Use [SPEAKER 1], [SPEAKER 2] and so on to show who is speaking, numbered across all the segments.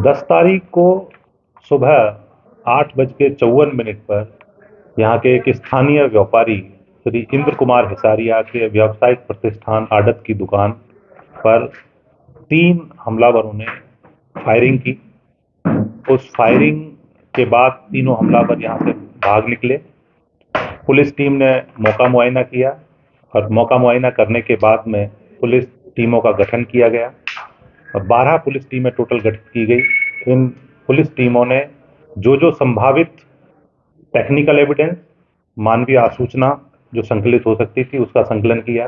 [SPEAKER 1] 10 तारीख को सुबह 8:54 पर यहाँ के एक स्थानीय व्यापारी श्री इंद्र कुमार हिसारिया के व्यावसायिक प्रतिष्ठान आड़त की दुकान पर 3 हमलावरों ने फायरिंग की। उस फायरिंग के बाद तीनों हमलावर यहाँ से भाग निकले। पुलिस टीम ने मौका मुआयना किया और मौका मुआयना करने के बाद में पुलिस टीमों का गठन किया गया और 12 पुलिस टीमें टोटल गठित की गई। इन पुलिस टीमों ने जो संभावित टेक्निकल एविडेंस, मानवीय आसूचना जो संकलित हो सकती थी उसका संकलन किया।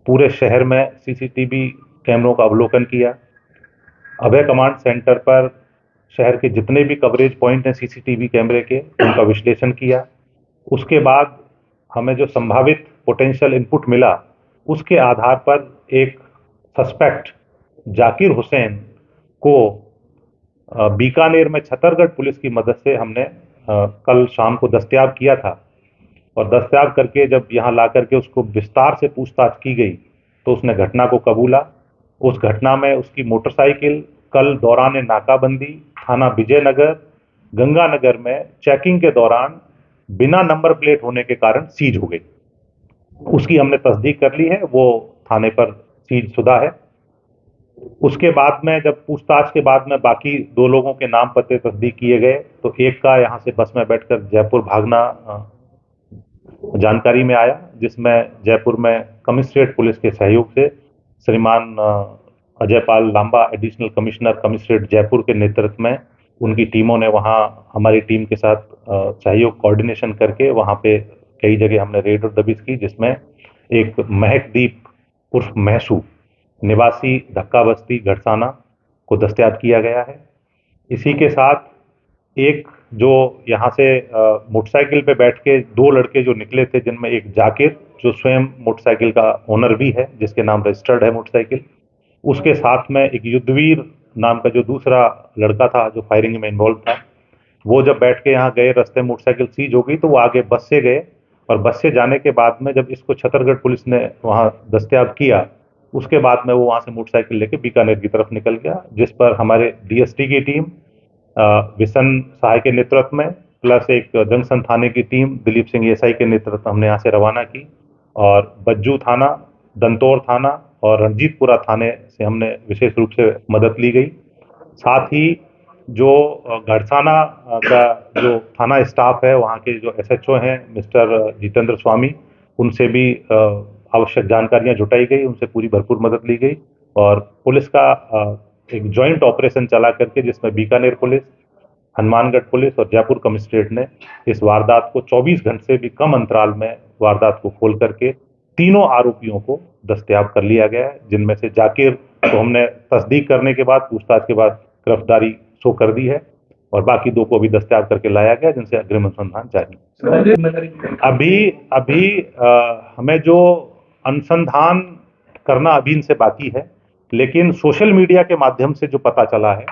[SPEAKER 1] पूरे शहर में सीसीटीवी कैमरों का अवलोकन किया। अभय कमांड सेंटर पर शहर के जितने भी कवरेज पॉइंट हैं सीसीटीवी कैमरे के, उनका विश्लेषण किया। उसके बाद हमें जो संभावित पोटेंशियल इनपुट मिला उसके आधार पर एक सस्पेक्ट जाकिर हुसैन को बीकानेर में छतरगढ़ पुलिस की मदद से हमने कल शाम को दस्तयाब किया था और दस्तयाब करके जब यहाँ ला करके उसको विस्तार से पूछताछ की गई तो उसने घटना को कबूला। उस घटना में उसकी मोटरसाइकिल कल दौरान नाकाबंदी थाना विजयनगर गंगानगर में चेकिंग के दौरान बिना नंबर प्लेट होने के कारण सीज हो गई। उसकी हमने तस्दीक कर ली है, वो थाने पर सीज शुदा है। उसके बाद में जब पूछताछ के बाद में बाकी 2 लोगों के नाम पते तस्दीक किए गए तो एक का यहाँ से बस में बैठकर जयपुर भागना जानकारी में आया, जिसमें जयपुर में कमिश्नरेट पुलिस के सहयोग से श्रीमान Ajay Pal Lamba additional commissioner commissionerate Jaipur के नेतृत्व में उनकी टीमों ने वहाँ हमारी टीम के साथ सहयोग कोऑर्डिनेशन करके वहाँ पे कई जगह हमने रेड और दबिश की, जिसमें एक महकदीप उर्फ महसू निवासी धक्का बस्ती गढ़साना को दस्तयाब किया गया है। इसी के साथ एक जो यहाँ से मोटरसाइकिल पे बैठ के 2 लड़के जो निकले थे, जिनमें एक जाकिर जो स्वयं मोटरसाइकिल का ओनर भी है, जिसके नाम रजिस्टर्ड है मोटरसाइकिल, उसके साथ में एक युद्धवीर नाम का जो दूसरा लड़का था जो फायरिंग में इन्वॉल्व था, वो जब बैठ के यहाँ गए रास्ते मोटरसाइकिल सीज हो गई तो वो आगे बस से गए और बस से जाने के बाद में जब इसको छतरगढ़ पुलिस ने वहाँ दस्तयाब किया उसके बाद में वो वहाँ से मोटरसाइकिल लेके बीकानेर की तरफ निकल गया, जिस पर हमारे डीएसटी की टीम विशन सहाय के नेतृत्व में प्लस एक जंक्शन थाने की टीम दिलीप सिंह एसआई के नेतृत्व हमने यहाँ से रवाना की और बज्जू थाना, दंतौर थाना और रणजीतपुरा थाने से हमने विशेष रूप से मदद ली गई। साथ ही जो गढ़साना का जो थाना स्टाफ है, वहाँ के जो एसएचओ हैं मिस्टर जितेंद्र स्वामी, उनसे भी आवश्यक जानकारियां जुटाई गई, उनसे पूरी भरपूर मदद ली गई और पुलिस का एक जॉइंट ऑपरेशन चला करके जिसमें बीकानेर पुलिस, हनुमानगढ़ पुलिस और जयपुर कमिश्नरेट ने इस वारदात को 24 घंटे से भी कम अंतराल में वारदात को खोल करके तीनों आरोपियों को दस्तयाब कर लिया गया है, जिनमें से जाकिर को हमने तस्दीक करने के बाद पूछताछ के बाद गिरफ्तारी शो कर दी है और बाकी 2 को भी दस्तयाब करके लाया गया, जिनसे अग्रिम अनुसंधान जारी। अभी हमें जो अनुसंधान करना अभी इनसे बाकी है, लेकिन सोशल मीडिया के माध्यम से जो पता चला है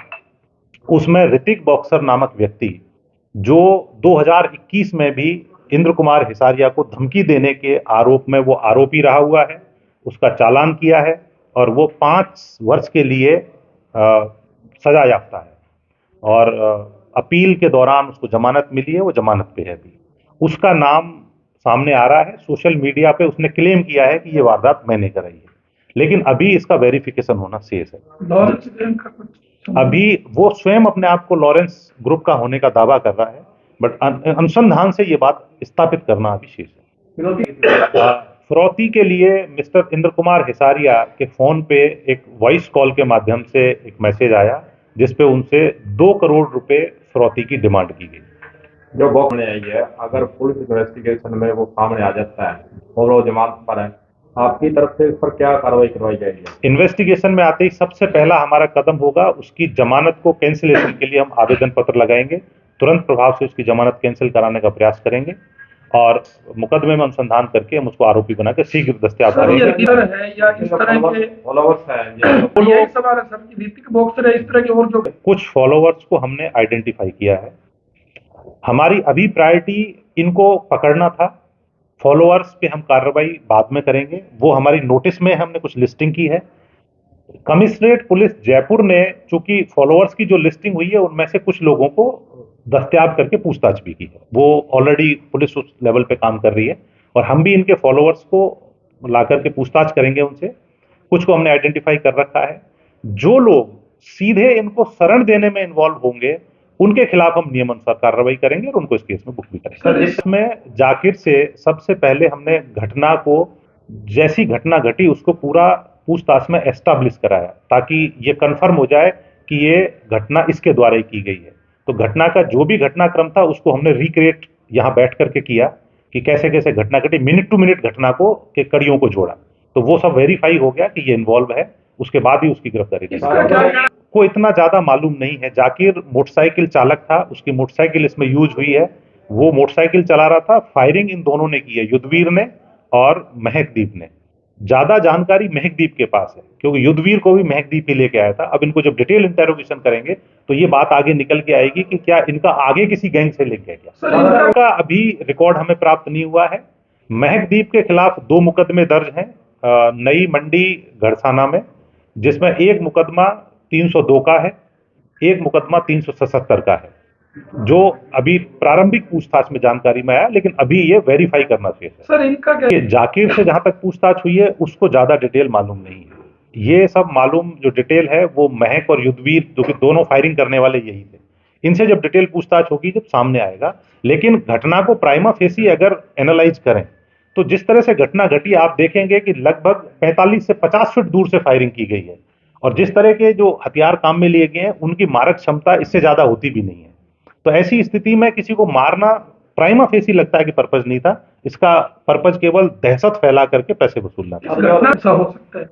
[SPEAKER 1] उसमें ऋतिक बॉक्सर नामक व्यक्ति जो 2021 में भी इंद्र कुमार हिसारिया को धमकी देने के आरोप में वो आरोपी रहा हुआ है, उसका चालान किया है और वो 5 वर्ष के लिए सजा याफ्ता है और अपील के दौरान उसको जमानत मिली है, वो जमानत पे है अभी। उसका नाम सामने आ रहा है, सोशल मीडिया पे उसने क्लेम किया है कि ये वारदात मैंने कराई है, लेकिन अभी इसका वेरिफिकेशन होना शेष है। अभी वो स्वयं अपने आप को लॉरेंस ग्रुप का होने का दावा कर रहा है, बट अनुसंधान से ये बात स्थापित करना अभी शेष है। फिरौती के लिए मिस्टर इंद्र कुमार हिसारिया के फोन पे एक वॉइस कॉल के माध्यम से एक मैसेज आया जिसपे उनसे 2 करोड़ रुपए फिरौती की डिमांड की गई।
[SPEAKER 2] जो बॉक्स में आई है, अगर पुलिस इन्वेस्टिगेशन में वो सामने आ जाता है और वो जमानत पर है, आपकी तरफ से इस पर क्या कार्रवाई करवाई जाएगी?
[SPEAKER 1] इन्वेस्टिगेशन में आते ही सबसे पहला हमारा कदम होगा उसकी जमानत को कैंसिलेशन के लिए हम आवेदन पत्र लगाएंगे, तुरंत प्रभाव से उसकी जमानत कैंसिल कराने का प्रयास करेंगे और मुकदमे में अनुसंधान करके हम उसको आरोपी बनाकर शीघ्र दस्तयाब करेंगे। कुछ फॉलोवर्स को हमने आइडेंटिफाई किया है। हमारी अभी प्रायोरिटी इनको पकड़ना था, फॉलोअर्स पे हम कार्रवाई बाद में करेंगे। वो हमारी नोटिस में हमने कुछ लिस्टिंग की है, कमिश्नरेट पुलिस जयपुर ने चूंकि फॉलोअर्स की जो लिस्टिंग हुई है उनमें से कुछ लोगों को दस्तयाब करके पूछताछ भी की है। वो ऑलरेडी पुलिस उस लेवल पे काम कर रही है और हम भी इनके फॉलोअर्स को ला करके पूछताछ करेंगे उनसे। कुछ को हमने आइडेंटिफाई कर रखा है। जो लोग सीधे इनको शरण देने में इन्वॉल्व होंगे उनके खिलाफ हम नियमानुसार कार्रवाई करेंगे और उनको इस केस में बुक भी करेंगे। सर, इसमें जाकिर से सबसे पहले हमने घटना को, जैसी घटना घटी उसको पूरा पूछताछ में एस्टैब्लिश कराया ताकि ये कंफर्म हो जाए कि ये घटना इसके द्वारा ही की गई है। तो घटना का जो भी घटनाक्रम था उसको हमने रिक्रिएट यहाँ बैठ करके किया कि कैसे कैसे घटना घटी, मिनट टू मिनट घटना को के कड़ियों को जोड़ा। तो वो सब वेरीफाई हो गया कि ये इन्वॉल्व है, उसके बाद ही उसकी गिरफ्तारी को इतना ज्यादा मालूम नहीं है। जाकिर मोटरसाइकिल चालक था, उसकी मोटरसाइकिल इसमें यूज हुई है, वो मोटरसाइकिल चला रहा था। फायरिंग इन दोनों ने की है, युद्धवीर ने और महकदीप ने। ज्यादा जानकारी महकदीप के पास है क्योंकि युद्धवीर को भी महकदीप ही लेके आया था। अब इनको जब डिटेल इंटेरोगेशन करेंगे तो ये बात आगे निकल के आएगी कि क्या इनका आगे किसी गैंग से लिंक है क्या। इनका अभी रिकॉर्ड हमें प्राप्त नहीं हुआ है। महकदीप के खिलाफ 2 मुकदमे दर्ज हैं नई मंडी गढ़साना में, जिसमें एक मुकदमा 302 का है, एक मुकदमा 377 का है, जो अभी प्रारंभिक पूछताछ में जानकारी में आया, लेकिन अभी ये वेरीफाई करना चाहिए।
[SPEAKER 3] सर इनका क्या,
[SPEAKER 1] जाकिर से जहां तक पूछताछ हुई है उसको ज्यादा डिटेल मालूम नहीं है। ये सब मालूम जो डिटेल है वो महक और युद्धवीर, जो कि दोनों फायरिंग करने वाले यही थे, इनसे जब डिटेल पूछताछ होगी जब सामने आएगा। लेकिन घटना को प्राइमा फेसी अगर एनालाइज करें तो जिस तरह से घटना घटी आप देखेंगे कि लगभग 45 से 50 फीट दूर से फायरिंग की गई है और जिस तरह के जो हथियार काम में लिए गए हैं उनकी मारक क्षमता इससे ज्यादा होती भी नहीं है। तो ऐसी स्थिति में किसी को मारना प्राइमा फेसी लगता है कि पर्पज नहीं था, इसका पर्पज केवल दहशत फैला करके पैसे वसूलना था।
[SPEAKER 3] ऐसा हो सकता है?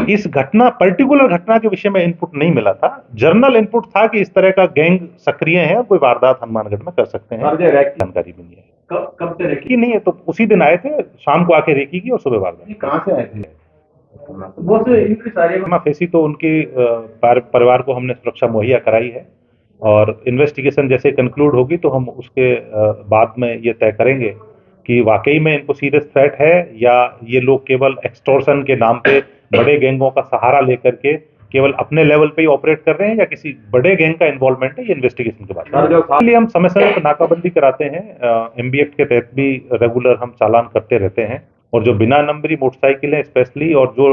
[SPEAKER 1] इस घटना, पर्टिकुलर घटना के विषय में इनपुट नहीं मिला था। जर्नल इनपुट था कि इस तरह का गैंग सक्रिय है और कोई वारदात हनुमानगढ़ में कर सकते हैं, जानकारी भी नहीं है।
[SPEAKER 2] कब से
[SPEAKER 1] रेकी नहीं है तो उसी दिन आए थे, शाम को आके रेकी की और सुबह वारदात।
[SPEAKER 2] कहाँ से आए थे
[SPEAKER 3] वो से इनकी सारी
[SPEAKER 1] फेसी तो उनकी परिवार को हमने सुरक्षा मुहैया कराई है और इन्वेस्टिगेशन जैसे कंक्लूड होगी तो हम उसके बाद में ये तय करेंगे कि वाकई में इनको सीरियस थ्रेट है या ये लोग केवल एक्सटॉर्शन के नाम पे बड़े गैंगों का सहारा लेकर के केवल अपने लेवल पे ही ऑपरेट कर रहे हैं या किसी बड़े गैंग का इन्वॉल्वमेंट है। ये इन्वेस्टिगेशन के बाद इसलिए हम समय समय पर नाकाबंदी कराते हैं। MB एक्ट के तहत भी रेगुलर हम चालान करते रहते हैं और जो बिना नंबरी मोटरसाइकिलें स्पेशली और जो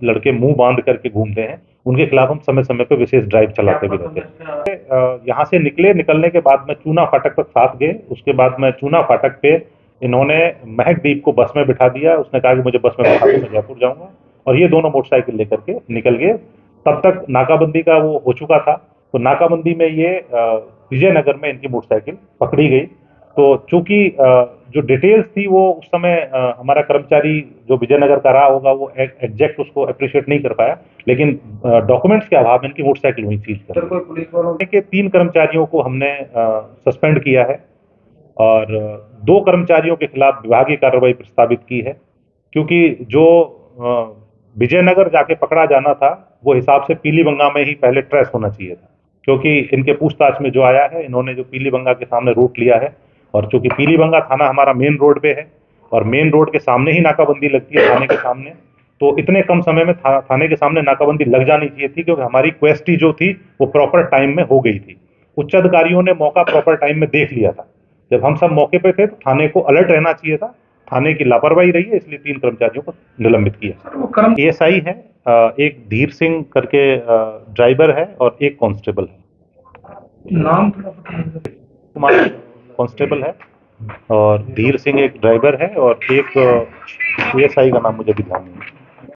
[SPEAKER 1] लड़के मुंह बांध करके घूमते हैं उनके खिलाफ हम समय समय पे विशेष ड्राइव चलाते भी रहते हैं। यहाँ से निकलने के बाद में चूना फाटक तक साथ गए। उसके बाद में चूना फाटक पे इन्होंने महकदीप को बस में बिठा दिया। उसने कहा कि मुझे बस में बिठा दो, मैं जयपुर जाऊंगा, और ये दोनों मोटरसाइकिल लेकर के निकल गए। तब तक नाकाबंदी का वो हो चुका था। तो नाकाबंदी में ये विजयनगर में इनकी मोटरसाइकिल पकड़ी गई। तो चूंकि जो डिटेल्स थी वो उस समय हमारा कर्मचारी जो विजयनगर का रहा होगा वो एग्जैक्ट उसको अप्रिशिएट नहीं कर पाया, लेकिन डॉक्यूमेंट्स के अभाव में इनकी मोटरसाइकिल वहीं सीज कर दी।
[SPEAKER 2] पुलिस वालों
[SPEAKER 1] के 3 कर्मचारियों को हमने सस्पेंड किया है और 2 कर्मचारियों के खिलाफ विभागीय कार्रवाई प्रस्तावित की है, क्योंकि जो विजयनगर जाके पकड़ा जाना था वो हिसाब से पीलीबंगा में ही पहले ट्रेस होना चाहिए था, क्योंकि इनके पूछताछ में जो आया है इन्होंने जो पीलीबंगा के सामने रूट लिया है और चूंकि पीलीबंगा थाना हमारा मेन रोड पे है और मेन रोड के सामने ही नाकाबंदी लगती है थाने के सामने, तो इतने कम समय में थाने के सामने नाकाबंदी लग जानी चाहिए थी, क्योंकि हमारी क्वेस्ट जो थी वो प्रॉपर टाइम में हो गई थी। उच्च अधिकारियों ने मौका प्रॉपर टाइम में देख लिया था। जब हम सब मौके पे थे तो थाने को अलर्ट रहना चाहिए था, थाने की लापरवाही रही है, इसलिए 3 कर्मचारियों को निलंबित किया। ASI है, एक धीर सिंह करके ड्राइवर है और एक कांस्टेबल है।
[SPEAKER 3] नाम
[SPEAKER 1] कुमार कांस्टेबल है और धीर सिंह एक ड्राइवर है और एक ASI का नाम मुझे भी ध्यान नहीं है।